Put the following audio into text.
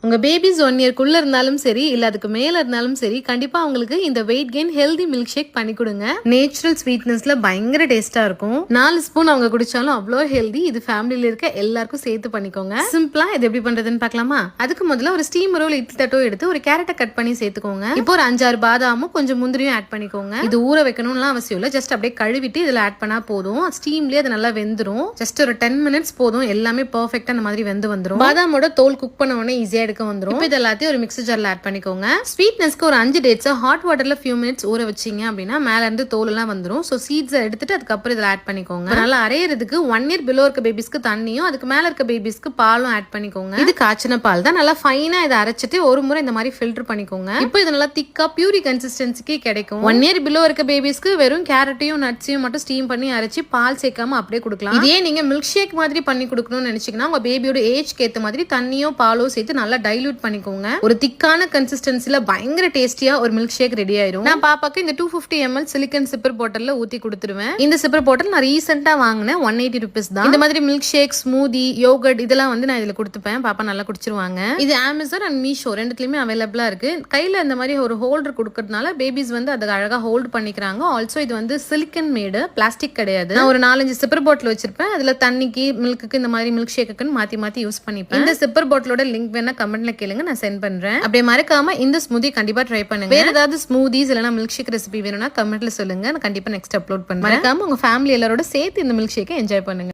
உங்க பேபிஸ் 1 இயர்க்குள்ள இருந்தாலும் சரி இல்ல அதுக்கு மேல இருந்தாலும் சரி கண்டிப்பா அவங்களுக்கு இந்த weight gain healthy milk shake பண்ணி கொடுங்க. நேச்சுரல் ஸ்வீட்னஸ்ல பயங்கர டேஸ்டா இருக்கும். 4 ஸ்பூன் அவங்க குடிச்சாலும் அவ்வளோ ஹெல்தி. இது ஃபேமிலியில இருக்க எல்லாருக்கும் சேர்த்து பண்ணிக்கோங்க. சிம்பிளா இது எப்படி பண்றதுன்னு பார்க்கலாமா? அதுக்கு முதல்ல ஒரு ஸ்டீமரோ இட்லி தட்டோ எடுத்து ஒரு கேரட்டை கட் பண்ணி சேர்த்துக்கோங்க. இப்போ ஒரு 5-6 பாதாமும் கொஞ்சம் முந்திரியும் ஆட் பண்ணிக்கோங்க. இது ஊற வைக்கணும்லாம் அவசியம் இல்ல. ஜஸ்ட் அப்படியே கழுவிட்டு இதுல ஆட் பண்ணா போதும். ஸ்டீம்லயே அது நல்லா வெந்துரும். ஜஸ்ட் ஒரு 10 மினிட்ஸ் போதும். எல்லாமே பெர்ஃபெக்ட்டா அந்த மாதிரி வெந்து வந்துரும். பாதாமோட தோல் குக் பண்ண உடனே ஈஸியா எடுக்க வந்துரும். இப்போ இதெல்லாத்தையும் ஒரு மிக்ஸர் ஜார்ல ஆட் பண்ணிக்கோங்க. ஸ்வீட்னஸ்க்கு ஒரு 5 டேட்ஸ் ஹாட் வாட்டர்ல ஃபியூ மினிட்ஸ் ஊற வச்சீங்க அப்படின்னா மேல இருந்து தோல் எல்லாம் வந்துரும். சோ சீட்ஸ் எடுத்துட்டு அதுக்கப்புறம் இதுல ஆட் பண்ணிக்கோங்க. நல்லா அரையிறதுக்கு 1 இயர் பிலோ இருக்க பேபிஸ்க்கு தண்ணியும் அதுக்கு மேல இருக்க பேபிஸ்க்கு பாலும் ஆட் பண்ணிக்கோங்க. இது காய்ச்சின பால் தான். நல்லா ஃபைனா இதை அரைச்சிட்டு ஒரு முறை இந்த மாதிரி ஃபில்டர் பண்ணிக்கோங்க. இப்போ இது நல்லா திக்கா பியூரி கன்சிஸ்டன்சிக்கு கிடைக்கும். 1 இயர் பிலோ இருக்க பேபிஸ்க்கு வெறும் கேரட்டையும் நட்ஸையும் மட்டும் ஸ்டீம் பண்ணி அரைச்சி பால் சேர்க்காம அப்படியே கொடுக்கலாம். இதே நீங்க மில்க் ஷேக் மாதிரி பண்ணி கொடுக்கணும்னு நினைச்சீங்கன்னா உங்க பேபியோட ஏஜ்க்கு ஏத்த மாதிரி தண்ணியோ பாலோ சேர்த்து நல்லா டைலூட் பண்ணிக்கோங்க. ஒரு திக்கான கன்சிஸ்டன்சில பயங்கர டேஸ்டியா ஒரு மில்க் ஷேக் ரெடி ஆயிரும். நான் பாப்பாக்கு இந்த 250 ml சிலிக்கன் சிப்பர் பாட்டில்ல ஊத்தி கொடுத்துருவேன். இந்த சிப்பர் பாட்டில் நான் ரீசெண்டா வாங்கினேன். 180 rupees தான். இந்த மாதிரி மில்க் ஷேக், ஸ்மூதி, யோகர்ட் இதெல்லாம் வந்து நான் இதுல கொடுத்துப்பேன். பாப்பா நல்லா குடிச்சிருவாங்க. இது Amazon அண்ட் மீஷோ ரெண்டுத்துலயுமே அவைலபிளா இருக்கு. கையில இந்த மாதிரி ஒரு ஹோல்டர் கொடுக்கறதுனால பேபிஸ் வந்து அதை அழகா ஹோல்ட் பண்ணிக்கிறாங்க. ஆல்சோ இது வந்து சிலிக்கன் மேடு, பிளாஸ்டிக் கிடையாது. நான் ஒரு 4-5 சிப்பர் பாட்டில் வச்சிருப்பேன். அதுல தண்ணிக்கு, மில்க்கு, இந்த மாதிரி மில்க் ஷேக்குன்னு மாத்தி மாத்தி யூஸ் பண்ணிப்பேன். இந்த சிப்பர் பாட்டிலோட லிங்க் வேணா கமெண்ட்ல கேளுங்க, நான் சென்ட் பண்றேன். அப்படியே மறக்காம இந்த ஸ்மூதி கண்டிப்பா ட்ரை பண்ணுங்க. வேற ஏதாவது ஸ்மூதிஸ் இல்லனா மில்க் ஷேக் ரெசிபி வேணும்னா கமெண்ட்ல சொல்லுங்க. நான் கண்டிப்பா நெக்ஸ்ட் அப்லோட் பண்றேன். மறக்காம உங்க ஃபேமிலி எல்லாரோட சேர்த்து இந்த மில்க் ஷேக்கை என்ஜாய் பண்ணுங்க.